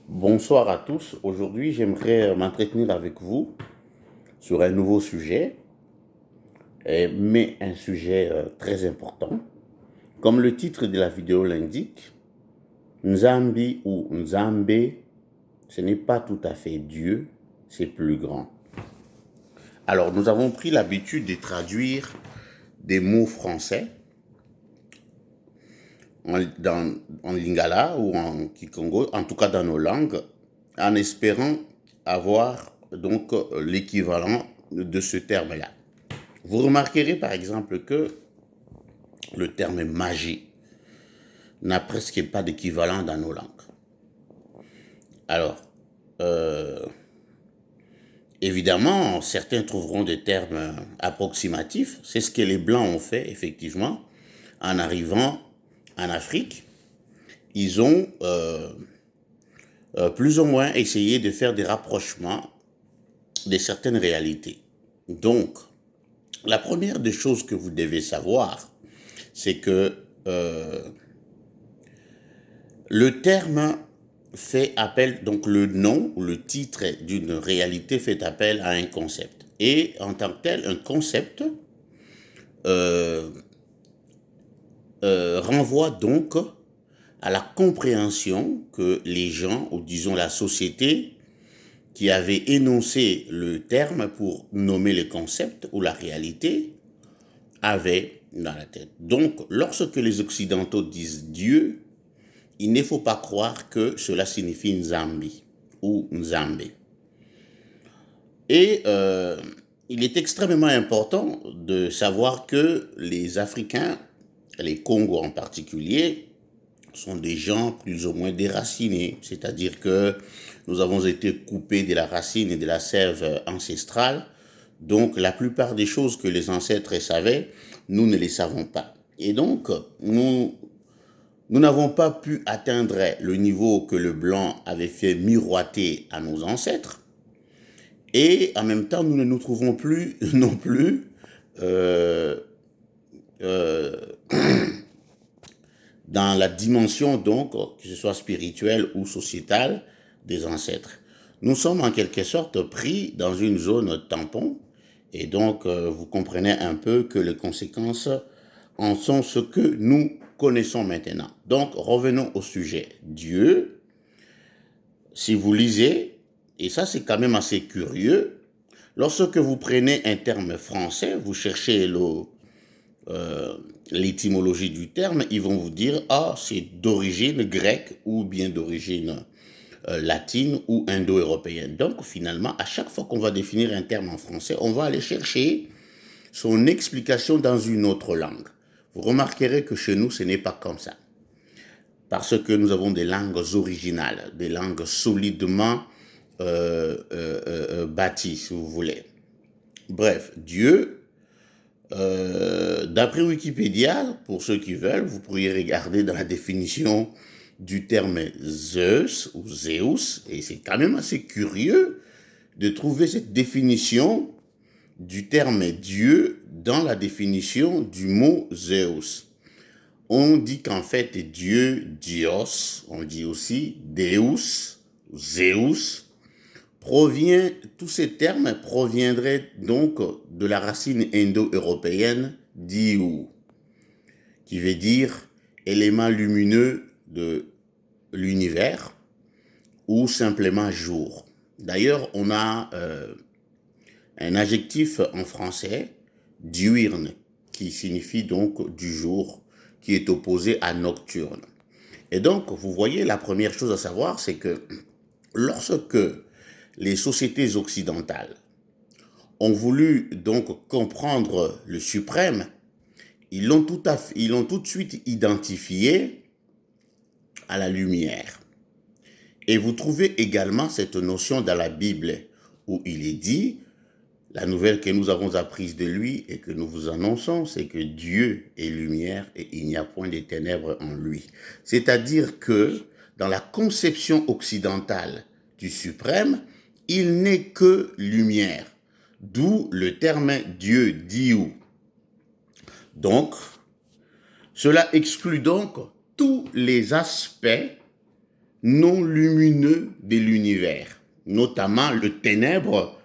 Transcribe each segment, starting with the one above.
Bonsoir à tous. Aujourd'hui, j'aimerais m'entretenir avec vous sur un nouveau sujet, mais un sujet très important. Comme le titre de la vidéo l'indique, Nzambi ou Nzambe, ce n'est pas tout à fait Dieu, c'est plus grand. Alors, nous avons pris l'habitude de traduire des mots français en lingala ou en kikongo, en tout cas dans nos langues, en espérant avoir donc l'équivalent de ce terme-là. Vous remarquerez par exemple que le terme magie n'a presque pas d'équivalent dans nos langues. Alors, euh, évidemment, certains trouveront des termes approximatifs. C'est ce que les Blancs ont fait, effectivement, en arrivant en Afrique. Ils ont plus ou moins essayé de faire des rapprochements de certaines réalités. Donc, la première des choses que vous devez savoir, c'est que le terme fait appel, donc le nom ou le titre d'une réalité fait appel à un concept. Et en tant que tel, un concept euh, renvoie donc à la compréhension que les gens, ou disons la société, qui avait énoncé le terme pour nommer le concept ou la réalité, avait dans la tête. Donc, lorsque les Occidentaux disent Dieu, il ne faut pas croire que cela signifie Nzambi ou Nzambe. Et il est extrêmement important de savoir que les Africains, les Congos en particulier, sont des gens plus ou moins déracinés, c'est-à-dire que nous avons été coupés de la racine et de la sève ancestrale, donc la plupart des choses que les ancêtres savaient, nous ne les savons pas. Et donc, nous n'avons pas pu atteindre le niveau que le blanc avait fait miroiter à nos ancêtres. Et en même temps, nous ne nous trouvons plus non plus euh, euh, dans la dimension, donc, que ce soit spirituelle ou sociétale, des ancêtres. Nous sommes en quelque sorte pris dans une zone tampon. Et donc, vous comprenez un peu que les conséquences en sont ce que nous connaissons maintenant. Donc, revenons au sujet. Dieu, si vous lisez, et ça c'est quand même assez curieux, lorsque vous prenez un terme français, vous cherchez l'étymologie du terme, ils vont vous dire « Ah, c'est d'origine grecque ou bien d'origine latine ou indo-européenne ». Donc finalement, à chaque fois qu'on va définir un terme en français, on va aller chercher son explication dans une autre langue. Vous remarquerez que chez nous, ce n'est pas comme ça. Parce que nous avons des langues originales, des langues solidement bâties, si vous voulez. Bref, Dieu, d'après Wikipédia, pour ceux qui veulent, vous pourriez regarder dans la définition du terme Zeus ou Zeus, et c'est quand même assez curieux de trouver cette définition du terme Dieu dans la définition du mot Zeus. On dit qu'en fait Dieu, Dios, on dit aussi Deus, Zeus, tous ces termes proviendraient donc de la racine indo-européenne diu, qui veut dire élément lumineux de l'univers ou simplement jour. D'ailleurs, on a un adjectif en français, diurne, qui signifie donc du jour, qui est opposé à nocturne. Et donc, vous voyez, la première chose à savoir, c'est que lorsque les sociétés occidentales ont voulu donc comprendre le suprême, ils l'ont tout de suite identifié à la lumière. Et vous trouvez également cette notion dans la Bible, où il est dit, la nouvelle que nous avons apprise de lui et que nous vous annonçons, c'est que Dieu est lumière et il n'y a point de ténèbres en lui. C'est-à-dire que dans la conception occidentale du suprême, il n'est que lumière. D'où le terme Dieu, Dieu. Donc, cela exclut donc tous les aspects non lumineux de l'univers. Notamment, le ténèbre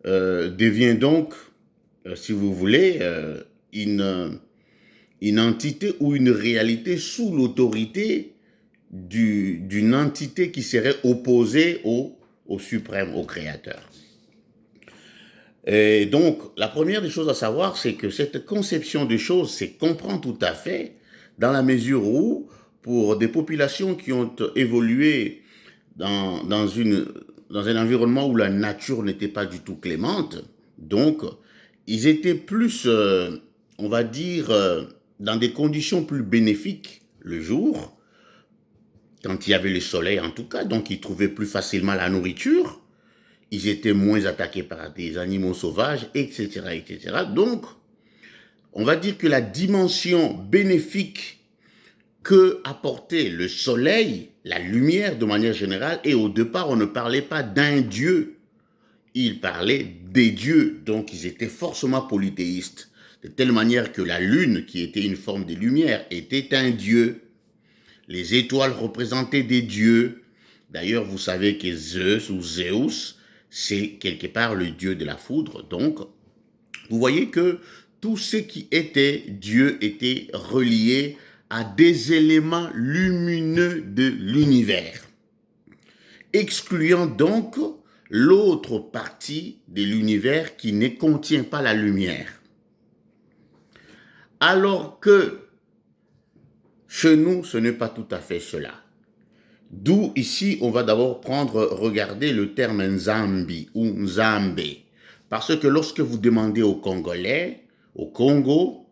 devient donc, si vous voulez, une entité ou une réalité sous l'autorité d'une entité qui serait opposée au suprême, au créateur. Et donc, la première des choses à savoir, c'est que cette conception des choses, c'est comprendre tout à fait, dans la mesure où, pour des populations qui ont évolué dans un environnement où la nature n'était pas du tout clémente, donc, ils étaient plus, on va dire, dans des conditions plus bénéfiques le jour, quand il y avait le soleil en tout cas, donc ils trouvaient plus facilement la nourriture, ils étaient moins attaqués par des animaux sauvages, etc., etc. Donc, on va dire que la dimension bénéfique que apportait le soleil, la lumière de manière générale, et au départ, on ne parlait pas d'un dieu, il parlait des dieux, donc ils étaient forcément polythéistes, de telle manière que la lune, qui était une forme de lumière, était un dieu. Les étoiles représentaient des dieux. D'ailleurs, vous savez que Zeus ou Zeus, c'est quelque part le dieu de la foudre. Donc, vous voyez que tout ce qui était Dieu était relié à des éléments lumineux de l'univers, excluant donc l'autre partie de l'univers qui ne contient pas la lumière. Alors que chez nous, ce n'est pas tout à fait cela. D'où ici, on va d'abord regarder le terme Nzambi ou Nzambe. Parce que lorsque vous demandez aux Congolais, au Congo,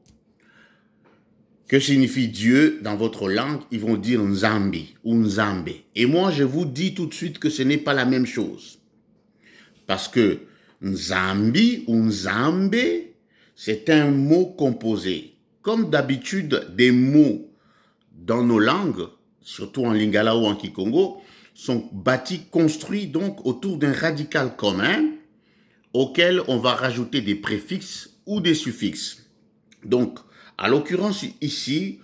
que signifie Dieu dans votre langue, ils vont dire Nzambi ou Nzambe. Et moi, je vous dis tout de suite que ce n'est pas la même chose. Parce que Nzambi ou Nzambe, c'est un mot composé. Comme d'habitude, des mots dans nos langues, surtout en lingala ou en kikongo, sont bâtis, construits donc autour d'un radical commun auquel on va rajouter des préfixes ou des suffixes. Donc, à l'occurrence ici,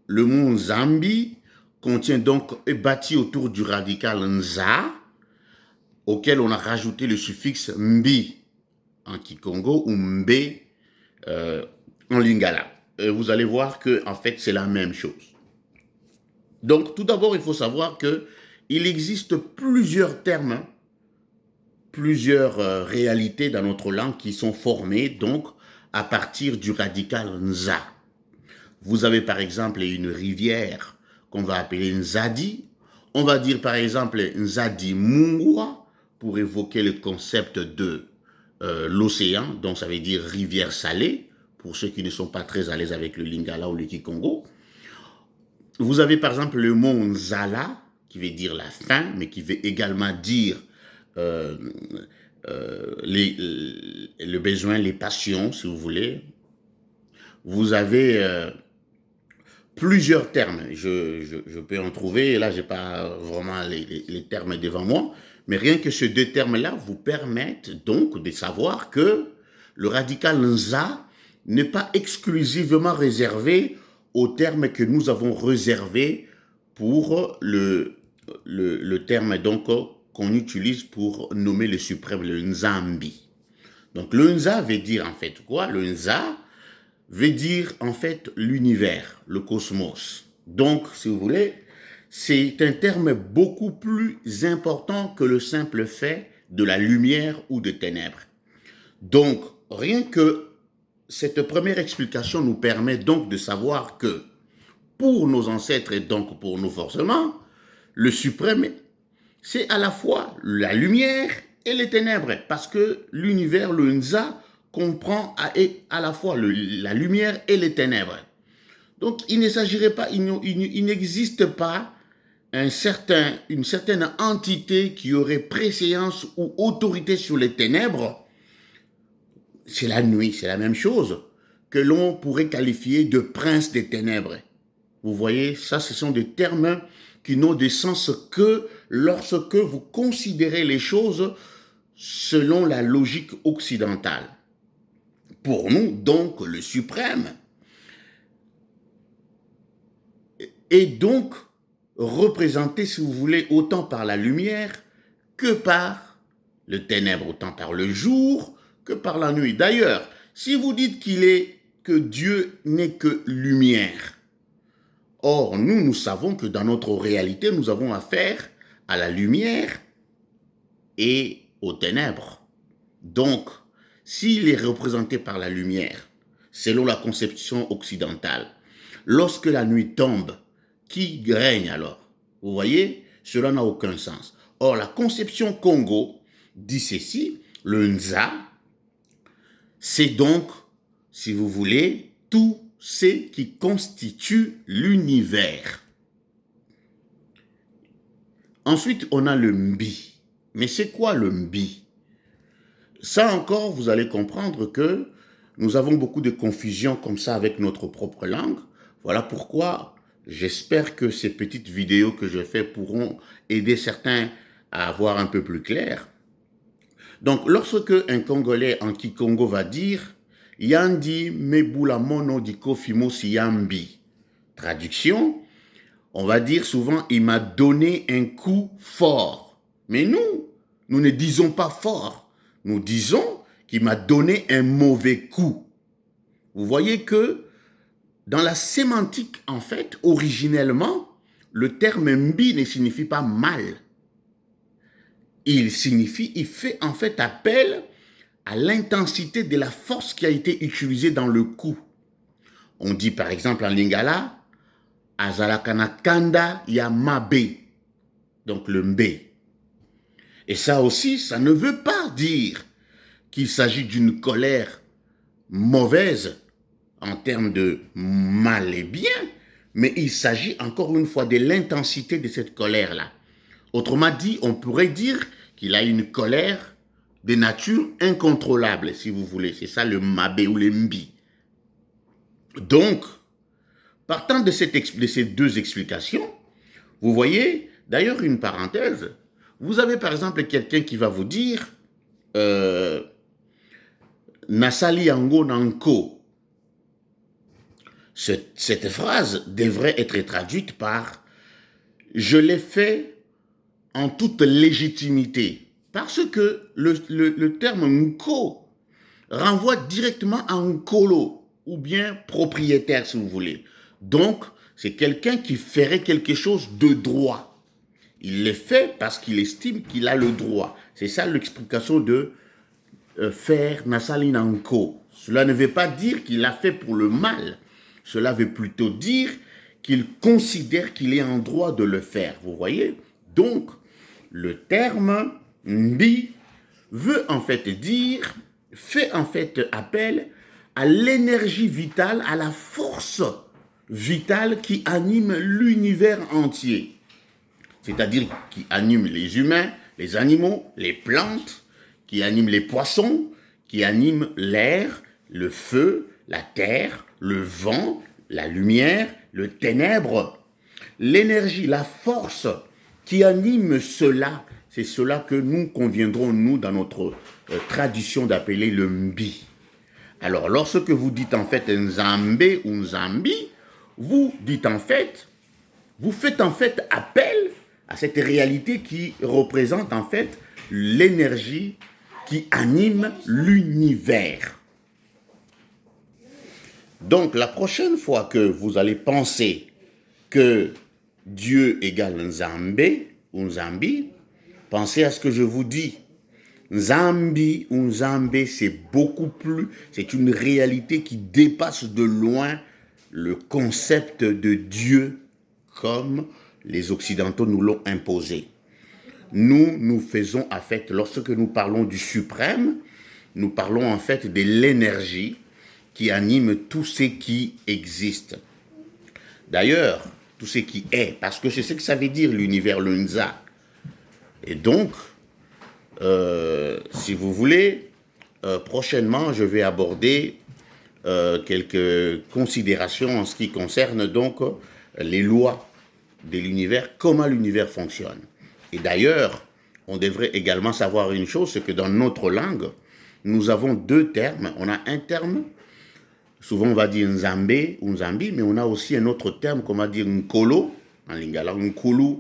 le mot Nzambi est bâti autour du radical Nza, auquel on a rajouté le suffixe Mbi en kikongo ou Mbe en lingala. Vous allez voir que en fait, c'est la même chose. Donc, tout d'abord, il faut savoir qu'il existe plusieurs termes, plusieurs réalités dans notre langue qui sont formées donc à partir du radical Nza. Vous avez par exemple une rivière qu'on va appeler Nzadi. On va dire par exemple Nzadi Mungwa pour évoquer le concept de l'océan, donc ça veut dire rivière salée, pour ceux qui ne sont pas très à l'aise avec le lingala ou le kikongo. Vous avez par exemple le mot Nzala, qui veut dire la faim, mais qui veut également dire le besoin, les passions, si vous voulez. Vous avez plusieurs termes, je peux en trouver, et là, je n'ai pas vraiment les termes devant moi, mais rien que ces deux termes-là vous permettent donc de savoir que le radical Nza n'est pas exclusivement réservé au terme que nous avons réservé pour le terme donc qu'on utilise pour nommer le suprême, le Nzambi. Donc le Nza veut dire en fait quoi? Le Nza veut dire en fait l'univers, le cosmos. Donc, si vous voulez, c'est un terme beaucoup plus important que le simple fait de la lumière ou de ténèbres. Donc, rien que cette première explication nous permet donc de savoir que pour nos ancêtres et donc pour nous forcément, le suprême, c'est à la fois la lumière et les ténèbres, parce que l'univers, le Nza, comprend à la fois la lumière et les ténèbres. Donc, il ne s'agirait pas, il n'existe pas une certaine entité qui aurait préséance ou autorité sur les ténèbres. C'est la nuit, c'est la même chose que l'on pourrait qualifier de prince des ténèbres. Vous voyez, ça, ce sont des termes qui n'ont de sens que lorsque vous considérez les choses selon la logique occidentale. Pour nous, donc, le suprême est donc représenté, si vous voulez, autant par la lumière que par le ténèbre, autant par le jour que par la nuit. D'ailleurs, si vous dites que Dieu n'est que lumière, or nous savons que dans notre réalité, nous avons affaire à la lumière et aux ténèbres. Donc, s'il est représenté par la lumière, selon la conception occidentale, lorsque la nuit tombe, qui règne alors? Vous voyez, cela n'a aucun sens. Or, la conception Congo dit ceci, le Nza, c'est donc, si vous voulez, tout ce qui constitue l'univers. Ensuite, on a le Mbi. Mais c'est quoi le Mbi? Ça encore, vous allez comprendre que nous avons beaucoup de confusion comme ça avec notre propre langue. Voilà pourquoi j'espère que ces petites vidéos que je fais pourront aider certains à voir un peu plus clair. Donc, lorsque un Congolais en Kikongo va dire « Yandi mebula mono diko fimo siyambi », traduction, on va dire souvent « il m'a donné un coup fort ». Mais nous ne disons pas fort, nous disons qu'il m'a donné un mauvais coup. Vous voyez que dans la sémantique, en fait, originellement, le terme mbi ne signifie pas mal. Il fait en fait appel à l'intensité de la force qui a été utilisée dans le coup. On dit par exemple en lingala, azalakana kanda ya mabe, donc le mbé. Et ça aussi, ça ne veut pas dire qu'il s'agit d'une colère mauvaise en termes de mal et bien, mais il s'agit encore une fois de l'intensité de cette colère-là. Autrement dit, on pourrait dire qu'il a une colère de nature incontrôlable, si vous voulez. C'est ça le mabé ou le mbi. Donc, partant de ces deux explications, vous voyez, d'ailleurs une parenthèse, vous avez par exemple quelqu'un qui va vous dire Nasali yango nanko. Cette phrase devrait être traduite par je l'ai fait en toute légitimité. Parce que le terme nko renvoie directement à nkolo, ou bien propriétaire si vous voulez. Donc, c'est quelqu'un qui ferait quelque chose de droit. Il le fait parce qu'il estime qu'il a le droit. C'est ça l'explication de faire Nasali nanko. Cela ne veut pas dire qu'il l'a fait pour le mal. Cela veut plutôt dire qu'il considère qu'il est en droit de le faire. Vous voyez? Donc, le terme mbi veut en fait dire, fait en fait appel à l'énergie vitale, à la force vitale qui anime l'univers entier. C'est-à-dire qui anime les humains, les animaux, les plantes, qui anime les poissons, qui anime l'air, le feu, la terre, le vent, la lumière, le ténèbre. L'énergie, la force qui anime cela, c'est cela que nous conviendrons, nous, dans notre tradition d'appeler le mbi. Alors, lorsque vous dites en fait nzambe ou nzambi, vous dites en fait, vous faites en fait appel à cette réalité qui représente en fait l'énergie qui anime l'univers. Donc, la prochaine fois que vous allez penser que Dieu égale Nzambe ou Nzambi, pensez à ce que je vous dis. Nzambi ou Nzambe, c'est beaucoup plus, c'est une réalité qui dépasse de loin le concept de Dieu comme les Occidentaux nous l'ont imposé. Nous faisons en fait, lorsque nous parlons du suprême, nous parlons en fait de l'énergie qui anime tout ce qui existe. D'ailleurs, tout ce qui est, parce que c'est ce que ça veut dire l'univers, le Nza. Et donc, si vous voulez, prochainement, je vais aborder quelques considérations en ce qui concerne donc les lois de l'univers, comment l'univers fonctionne. Et d'ailleurs, on devrait également savoir une chose, c'est que dans notre langue, nous avons deux termes. On a un terme, souvent on va dire Nzambe ou Nzambi, mais on a aussi un autre terme, comme on va dire Nkolo en lingala, Nkulu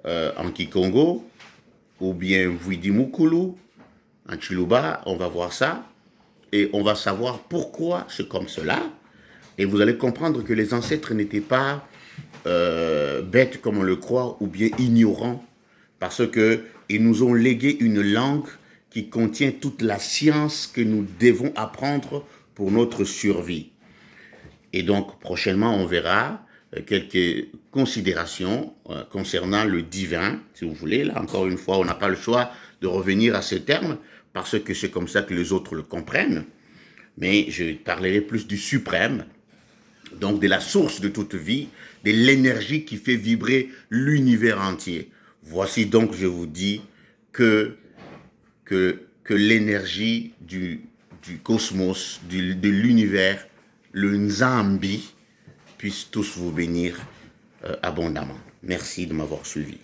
en Kikongo, ou bien Vuidimukulu en Chiluba, on va voir ça, et on va savoir pourquoi c'est comme cela, et vous allez comprendre que les ancêtres n'étaient pas bêtes comme on le croit, ou bien ignorants, parce qu'ils nous ont légué une langue qui contient toute la science que nous devons apprendre pour notre survie. Et donc, prochainement, on verra quelques considérations concernant le divin, si vous voulez. Là, encore une fois, on n'a pas le choix de revenir à ce terme, parce que c'est comme ça que les autres le comprennent. Mais je parlerai plus du suprême, donc de la source de toute vie, de l'énergie qui fait vibrer l'univers entier. Voici donc, je vous dis, que l'énergie du cosmos, de l'univers, le Nzambi, puisse tous vous bénir abondamment. Merci de m'avoir suivi.